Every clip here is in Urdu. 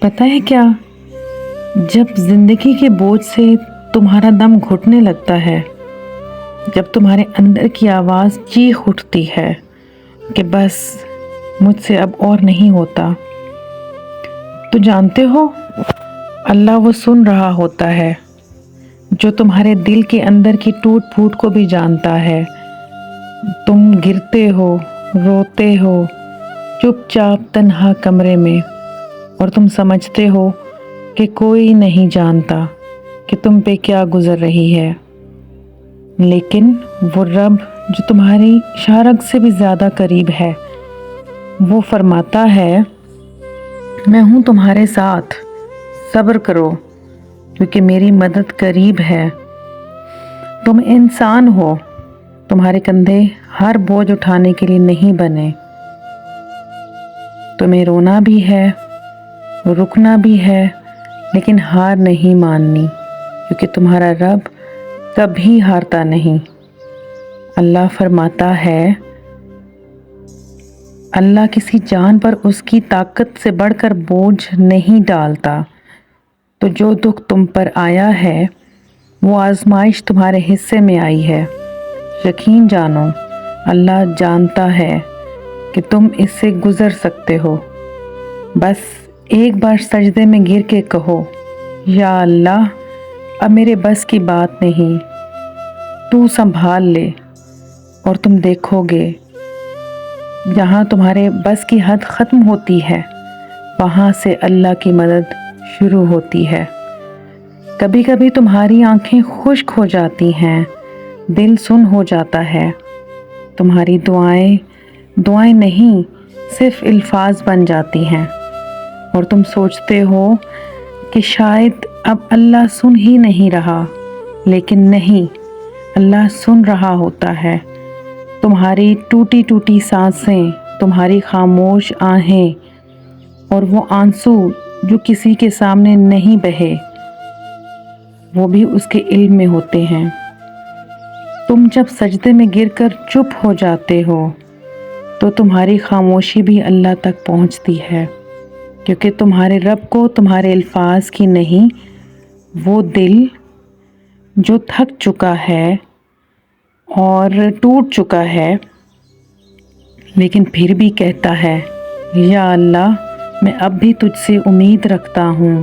پتہ ہے کیا، جب زندگی کے بوجھ سے تمہارا دم گھٹنے لگتا ہے، جب تمہارے اندر کی آواز چیخ اٹھتی ہے کہ بس مجھ سے اب اور نہیں ہوتا، تو جانتے ہو اللہ وہ سن رہا ہوتا ہے جو تمہارے دل کے اندر کی ٹوٹ پھوٹ کو بھی جانتا ہے۔ تم گرتے ہو، روتے ہو چپ چاپ تنہا کمرے میں، اور تم سمجھتے ہو کہ کوئی نہیں جانتا کہ تم پہ کیا گزر رہی ہے، لیکن وہ رب جو تمہاری شارگ سے بھی زیادہ قریب ہے، وہ فرماتا ہے میں ہوں تمہارے ساتھ، صبر کرو کیونکہ میری مدد قریب ہے۔ تم انسان ہو، تمہارے کندھے ہر بوجھ اٹھانے کے لیے نہیں بنے۔ تمہیں رونا بھی ہے، رکنا بھی ہے، لیکن ہار نہیں ماننی، کیونکہ تمہارا رب کبھی ہارتا نہیں۔ اللہ فرماتا ہے اللہ کسی جان پر اس کی طاقت سے بڑھ کر بوجھ نہیں ڈالتا، تو جو دکھ تم پر آیا ہے وہ آزمائش تمہارے حصے میں آئی ہے۔ یقین جانو اللہ جانتا ہے کہ تم اس سے گزر سکتے ہو۔ بس ایک بار سجدے میں گر کے کہو یا اللہ اب میرے بس کی بات نہیں، تو سنبھال لے، اور تم دیکھو گے جہاں تمہارے بس کی حد ختم ہوتی ہے وہاں سے اللہ کی مدد شروع ہوتی ہے۔ کبھی کبھی تمہاری آنکھیں خشک ہو جاتی ہیں، دل سن ہو جاتا ہے، تمہاری دعائیں نہیں صرف الفاظ بن جاتی ہیں، اور تم سوچتے ہو کہ شاید اب اللہ سن ہی نہیں رہا، لیکن نہیں، اللہ سن رہا ہوتا ہے۔ تمہاری ٹوٹی ٹوٹی سانسیں، تمہاری خاموش آہیں، اور وہ آنسو جو کسی کے سامنے نہیں بہے، وہ بھی اس کے علم میں ہوتے ہیں۔ تم جب سجدے میں گر کر چپ ہو جاتے ہو تو تمہاری خاموشی بھی اللہ تک پہنچتی ہے، کیونکہ تمہارے رب کو تمہارے الفاظ کی نہیں، وہ دل جو تھک چکا ہے اور ٹوٹ چکا ہے لیکن پھر بھی کہتا ہے یا اللہ میں اب بھی تجھ سے امید رکھتا ہوں۔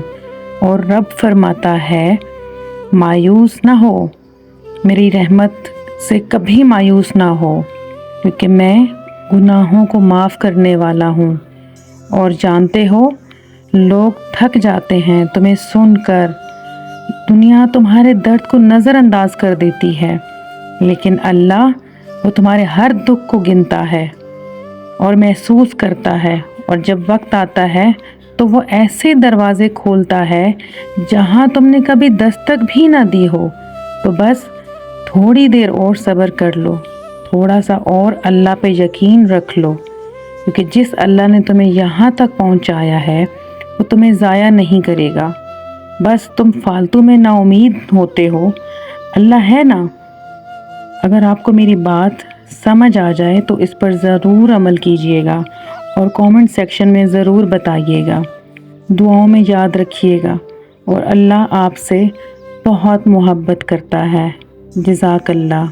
اور رب فرماتا ہے مایوس نہ ہو، میری رحمت سے کبھی مایوس نہ ہو، کیونکہ میں گناہوں کو معاف کرنے والا ہوں۔ اور جانتے ہو لوگ تھک جاتے ہیں تمہیں سن کر، دنیا تمہارے درد کو نظر انداز کر دیتی ہے، لیکن اللہ وہ تمہارے ہر دکھ کو گنتا ہے اور محسوس کرتا ہے، اور جب وقت آتا ہے تو وہ ایسے دروازے کھولتا ہے جہاں تم نے کبھی دستک بھی نہ دی ہو۔ تو بس تھوڑی دیر اور صبر کر لو، تھوڑا سا اور اللہ پہ یقین رکھ لو، کیونکہ جس اللہ نے تمہیں یہاں تک پہنچایا ہے وہ تمہیں ضائع نہیں کرے گا۔ بس تم فالتو میں نا امید ہوتے ہو، اللہ ہے نا۔ اگر آپ کو میری بات سمجھ آ جائے تو اس پر ضرور عمل کیجیے گا اور کامنٹ سیکشن میں ضرور بتائیے گا، دعاؤں میں یاد رکھیے گا، اور اللہ آپ سے بہت محبت کرتا ہے۔ جزاک اللہ۔